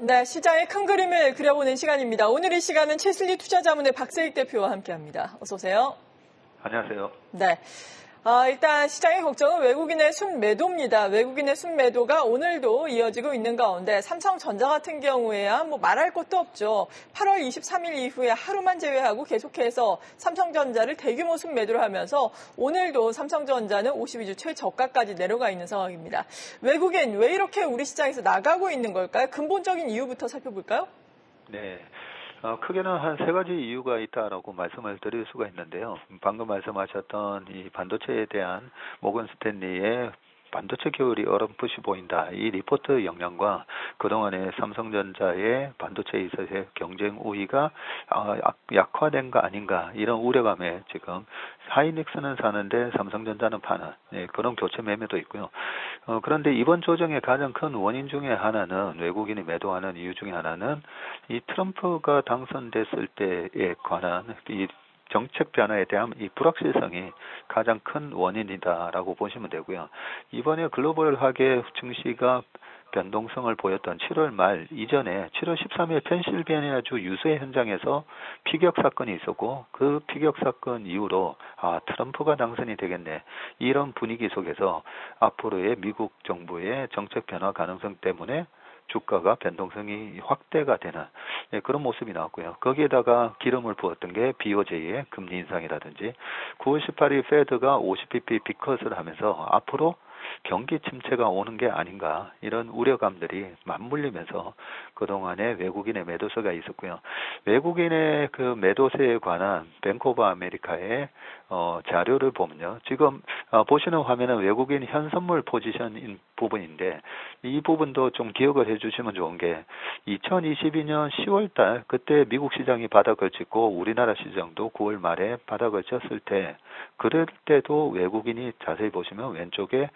네, 시장의 큰 그림을 그려보는 시간입니다. 오늘 이 시간은 채슬리 투자자문의 박세익 대표와 함께합니다. 어서 오세요. 안녕하세요. 네. 일단 시장의 걱정은 외국인의 순매도입니다. 외국인의 순매도가 오늘도 이어지고 있는 가운데 삼성전자 같은 경우에야 뭐 말할 것도 없죠. 8월 23일 이후에 하루만 제외하고 계속해서 삼성전자를 대규모 순매도를 하면서 오늘도 삼성전자는 52주 최저가까지 내려가 있는 상황입니다. 외국인 왜 이렇게 우리 시장에서 나가고 있는 걸까요? 근본적인 이유부터 살펴볼까요? 네. 크게는 한 세 가지 이유가 있다라고 말씀을 드릴 수가 있는데요. 방금 말씀하셨던 이 반도체에 대한 모건 스탠리의 반도체 겨울이 어렴풋이 보인다. 이 리포트 영향과 그동안의 삼성전자의 반도체에 있어서의 경쟁 우위가 약화된 거 아닌가 이런 우려감에 지금 하이닉스는 사는데 삼성전자는 파는 그런 교체 매매도 있고요. 그런데 이번 조정의 가장 큰 원인 중에 하나는 외국인이 매도하는 이유 중에 하나는 이 트럼프가 당선됐을 때에 관한 이 정책 변화에 대한 이 불확실성이 가장 큰 원인이다라고 보시면 되고요. 이번에 글로벌하게 증시가 변동성을 보였던 7월 말 이전에 7월 13일 펜실베니아주 유세 현장에서 피격 사건이 있었고 그 피격 사건 이후로 트럼프가 당선이 되겠네. 이런 분위기 속에서 앞으로의 미국 정부의 정책 변화 가능성 때문에 주가가 변동성이 확대가 되는 그런 모습이 나왔고요. 거기에다가 기름을 부었던 게 BOJ의 금리 인상이라든지 9월 18일 페드가 50bp 빅컷을 하면서 앞으로 경기 침체가 오는 게 아닌가 이런 우려감들이 맞물리면서 그동안에 외국인의 매도세가 있었고요. 외국인의 그 매도세에 관한 뱅크 오브 아메리카의 자료를 보면요. 지금 보시는 화면은 외국인 현선물 포지션인 부분인데 이 부분도 좀 기억을 해주시면 좋은 게 2022년 10월달 그때 미국 시장이 바닥을 찍고 우리나라 시장도 9월 말에 바닥을 쳤을 때 그럴 때도 외국인이 자세히 보시면 왼쪽에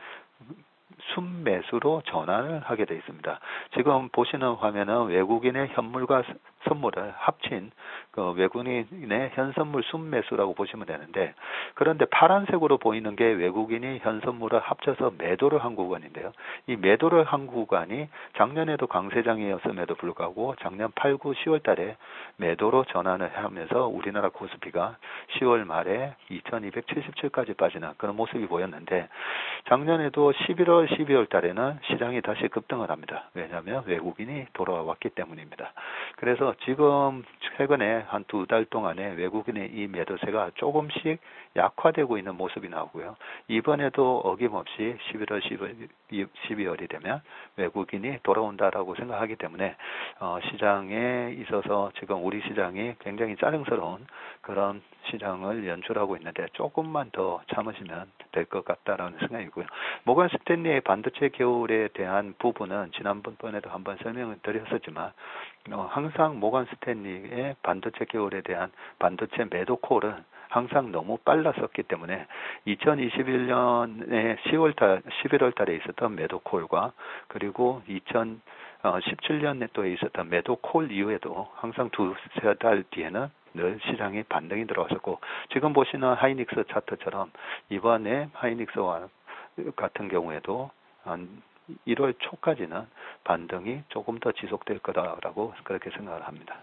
순매수로 전환을 하게 되어 있습니다. 지금 보시는 화면은 외국인의 현물과 선물을 합친 그 외국인의 현선물 순매수라고 보시면 되는데 그런데 파란색으로 보이는 게 외국인이 현선물을 합쳐서 매도를 한 구간인데요. 이 매도를 한 구간이 작년에도 강세장이었음에도 불구하고 작년 8, 9, 10월 달에 매도로 전환을 하면서 우리나라 코스피가 10월 말에 2277까지 빠지는 그런 모습이 보였는데 작년에도 11월, 12월 달에는 시장이 다시 급등을 합니다. 왜냐하면 외국인이 돌아왔기 때문입니다. 그래서 지금 최근에 한 두 달 동안에 외국인의 이 매도세가 조금씩 약화되고 있는 모습이 나오고요. 이번에도 어김없이 11월, 12월이 되면 외국인이 돌아온다라고 생각하기 때문에 시장에 있어서 지금 우리 시장이 굉장히 짜증스러운 그런 시장을 연출하고 있는데 조금만 더 참으시면 될 것 같다라는 생각이고요. 모건 스탠리의 반도체 겨울에 대한 부분은 지난번에도 한번 설명을 드렸었지만 항상 모건 스탠리의 반도체 겨울에 대한 반도체 매도 콜은 항상 너무 빨랐었기 때문에 2021년에 11월 달에 있었던 매도 콜과 그리고 2017년에 또 있었던 매도 콜 이후에도 항상 두세 달 뒤에는 늘 시장에 반등이 들어왔었고 지금 보시는 하이닉스 차트처럼 이번에 하이닉스와 같은 경우에도 한 1월 초까지는 반등이 조금 더 지속될 거다라고 그렇게 생각을 합니다.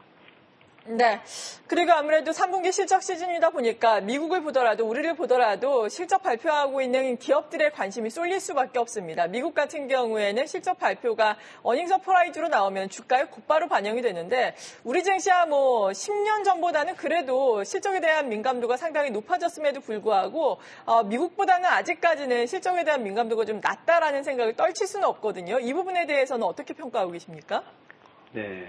네. 그리고 아무래도 3분기 실적 시즌이다 보니까 미국을 보더라도 우리를 보더라도 실적 발표하고 있는 기업들의 관심이 쏠릴 수밖에 없습니다. 미국 같은 경우에는 실적 발표가 어닝 서프라이즈로 나오면 주가에 곧바로 반영이 되는데 우리 증시야 뭐 10년 전보다는 그래도 실적에 대한 민감도가 상당히 높아졌음에도 불구하고 미국보다는 아직까지는 실적에 대한 민감도가 좀 낮다라는 생각을 떨칠 수는 없거든요. 이 부분에 대해서는 어떻게 평가하고 계십니까? 네.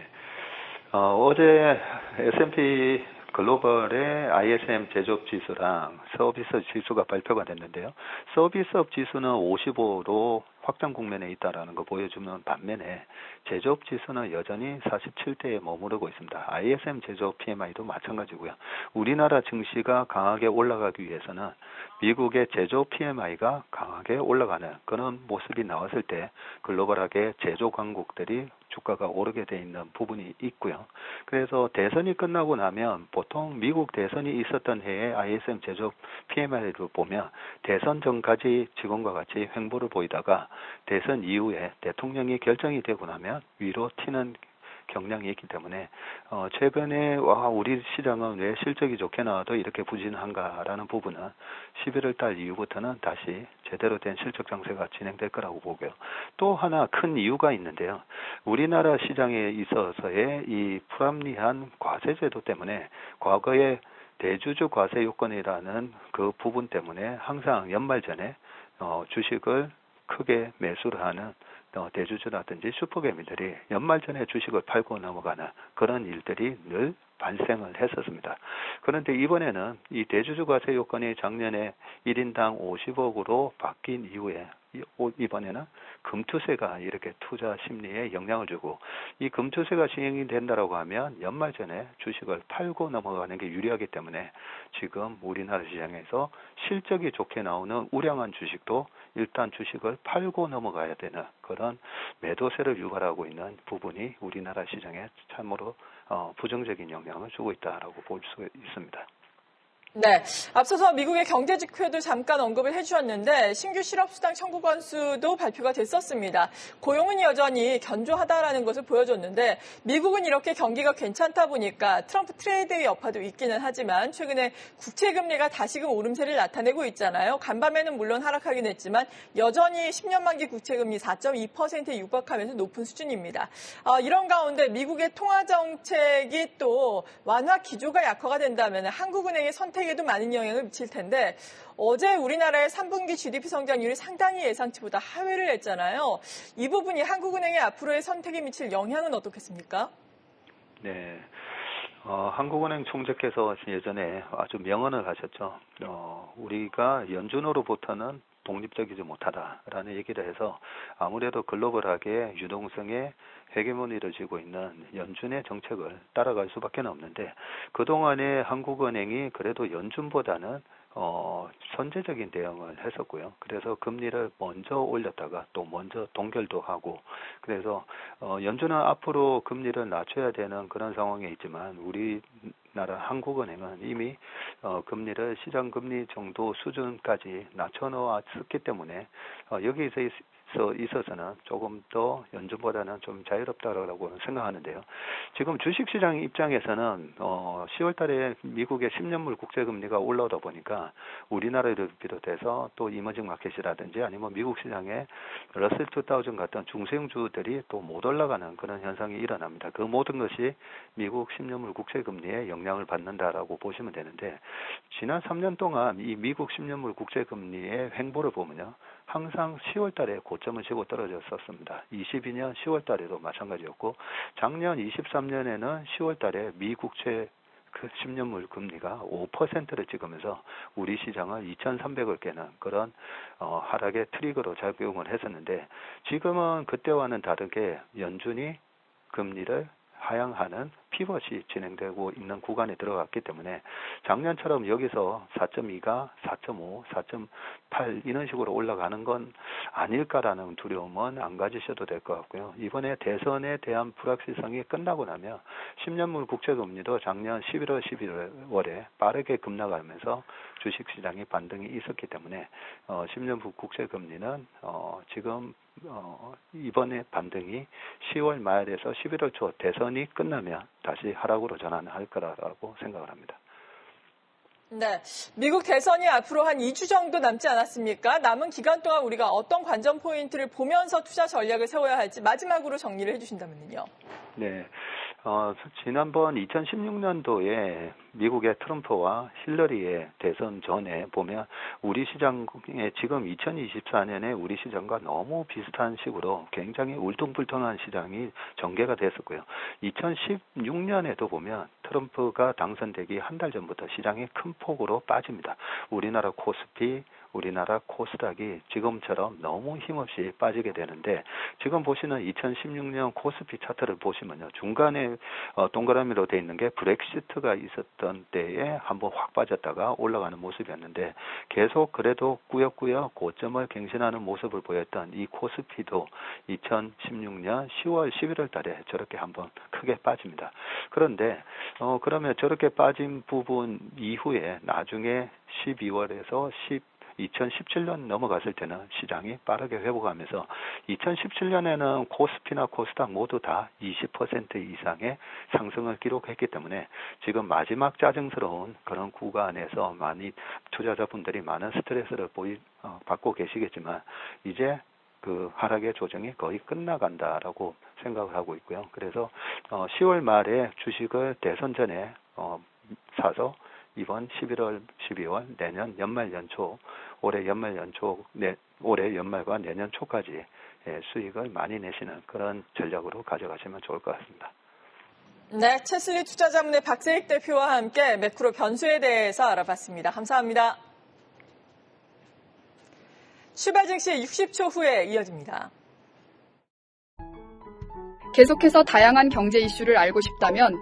어제 S&P 글로벌의 ISM 제조업 지수랑 서비스업 지수가 발표가 됐는데요. 서비스업 지수는 55로 확장 국면에 있다라는 거 보여주는 반면에 제조업 지수는 여전히 47대에 머무르고 있습니다. ISM 제조업 PMI도 마찬가지고요. 우리나라 증시가 강하게 올라가기 위해서는 미국의 제조업 PMI가 강하게 올라가는 그런 모습이 나왔을 때 글로벌하게 제조 강국들이 주가가 오르게 돼 있는 부분이 있고요. 그래서 대선이 끝나고 나면 보통 미국 대선이 있었던 해에 ISM 제조업 PMI를 보면 대선 전까지 지금과 같이 횡보를 보이다가 대선 이후에 대통령이 결정이 되고 나면 위로 튀는 경향이 있기 때문에 최근에 우리 시장은 왜 실적이 좋게 나와도 이렇게 부진한가라는 부분은 11월 달 이후부터는 다시 제대로 된 실적 장세가 진행될 거라고 보고요. 또 하나 큰 이유가 있는데요. 우리나라 시장에 있어서의 이 불합리한 과세 제도 때문에 과거에 대주주 과세 요건이라는 그 부분 때문에 항상 연말 전에 주식을 크게 매수를 하는 대주주라든지 슈퍼개미들이 연말 전에 주식을 팔고 넘어가는 그런 일들이 늘 발생을 했었습니다. 그런데 이번에는 이 대주주 과세 요건이 작년에 1인당 50억으로 바뀐 이후에 이번에는 금투세가 이렇게 투자 심리에 영향을 주고 이 금투세가 시행이 된다라고 하면 연말 전에 주식을 팔고 넘어가는 게 유리하기 때문에 지금 우리나라 시장에서 실적이 좋게 나오는 우량한 주식도 일단 주식을 팔고 넘어가야 되는 그런 매도세를 유발하고 있는 부분이 우리나라 시장에 참으로 부정적인 영향을 주고 있다라고 볼 수 있습니다. 네, 앞서서 미국의 경제 지표도 잠깐 언급을 해주셨는데 신규 실업수당 청구 건수도 발표가 됐었습니다. 고용은 여전히 견조하다라는 것을 보여줬는데 미국은 이렇게 경기가 괜찮다 보니까 트럼프 트레이드의 여파도 있기는 하지만 최근에 국채금리가 다시금 오름세를 나타내고 있잖아요. 간밤에는 물론 하락하긴 했지만 여전히 10년 만기 국채금리 4.2%에 육박하면서 높은 수준입니다. 이런 가운데 미국의 통화정책이 또 완화 기조가 약화가 된다면 한국은행의 선택 에도 많은 영향을 미칠 텐데 어제 우리나라의 3분기 GDP 성장률이 상당히 예상치보다 하회를 했잖아요. 이 부분이 한국은행의 앞으로의 선택에 미칠 영향은 어떻겠습니까? 네. 한국은행 총재께서 예전에 아주 명언을 하셨죠. 우리가 연준으로부터는 독립적이지 못하다라는 얘기를 해서 아무래도 글로벌하게 유동성의 헤게모니를 쥐고 있는 연준의 정책을 따라갈 수밖에 없는데 그동안에 한국은행이 그래도 연준보다는 선제적인 대응을 했었고요. 그래서 금리를 먼저 올렸다가 또 먼저 동결도 하고 그래서 연준은 앞으로 금리를 낮춰야 되는 그런 상황에 있지만 우리나라 한국은행은 이미 금리를 시장금리 정도 수준까지 낮춰놓았기 때문에 여기에서 있어서는 조금 더 연준보다는 좀 자유롭다라고 생각하는데요. 지금 주식시장 입장에서는 10월 달에 미국의 10년물 국제금리가 올라오다 보니까 우리나라를 비롯해서 또 이머징 마켓이라든지 아니면 미국 시장의 러셀 2000 같은 중소형주들이 또 못 올라가는 그런 현상이 일어납니다. 그 모든 것이 미국 10년물 국제금리에 영향을 받는다라고 보시면 되는데 지난 3년 동안 이 미국 10년물 국제금리의 횡보를 보면요. 항상 10월 달에 고점을 치고 떨어졌었습니다. 22년 10월 달에도 마찬가지였고 작년 23년에는 10월 달에 미국채 그 10년물 금리가 5%를 찍으면서 우리 시장을 2,300을 깨는 그런 하락의 트리거로 작용을 했었는데 지금은 그때와는 다르게 연준이 금리를 하향하는 피벗이 진행되고 있는 구간에 들어갔기 때문에 작년처럼 여기서 4.2가 4.5, 4.8 이런 식으로 올라가는 건 아닐까라는 두려움은 안 가지셔도 될 것 같고요. 이번에 대선에 대한 불확실성이 끝나고 나면 10년물 국채금리도 작년 11월, 12월에 빠르게 급락하면서 주식시장이 반등이 있었기 때문에 10년물 국채금리는 지금 이번에 반등이 10월 말에서 11월 초 대선이 끝나면 다시 하락으로 전환할 거라고 생각을 합니다. 네, 미국 대선이 앞으로 한 2주 정도 남지 않았습니까? 남은 기간 동안 우리가 어떤 관전 포인트를 보면서 투자 전략을 세워야 할지 마지막으로 정리를 해주신다면요. 네. 지난번 2016년도에 미국의 트럼프와 힐러리의 대선 전에 보면 우리 시장에 지금 2024년에 우리 시장과 너무 비슷한 식으로 굉장히 울퉁불퉁한 시장이 전개가 됐었고요. 2016년에도 보면 트럼프가 당선되기 한 달 전부터 시장이 큰 폭으로 빠집니다. 우리나라 코스피, 우리나라 코스닥이 지금처럼 너무 힘없이 빠지게 되는데 지금 보시는 2016년 코스피 차트를 보시면요. 중간에 동그라미로 돼 있는 게 브렉시트가 있었던 때에 한번 확 빠졌다가 올라가는 모습이었는데 계속 그래도 꾸역꾸역 고점을 갱신하는 모습을 보였던 이 코스피도 2016년 10월, 11월 달에 저렇게 한번 크게 빠집니다. 그런데 그러면 저렇게 빠진 부분 이후에 나중에 12월에서 2017년 넘어갔을 때는 시장이 빠르게 회복하면서 2017년에는 코스피나 코스닥 모두 다 20% 이상의 상승을 기록했기 때문에 지금 마지막 짜증스러운 그런 구간에서 많이 투자자분들이 많은 스트레스를 받고 계시겠지만 이제 그 하락의 조정이 거의 끝나간다라고 생각을 하고 있고요. 그래서 10월 말에 주식을 대선 전에 사서 이번 11월, 12월, 내년 연말 연초, 올해 연말과 내년 초까지 수익을 많이 내시는 그런 전략으로 가져가시면 좋을 것 같습니다. 네, 채슬리 투자자문의 박세익 대표와 함께 매크로 변수에 대해서 알아봤습니다. 감사합니다. 출발 증시 60초 후에 이어집니다. 계속해서 다양한 경제 이슈를 알고 싶다면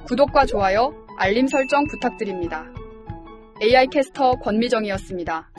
구독과 좋아요, 알림 설정 부탁드립니다. AI 캐스터 권미정이었습니다.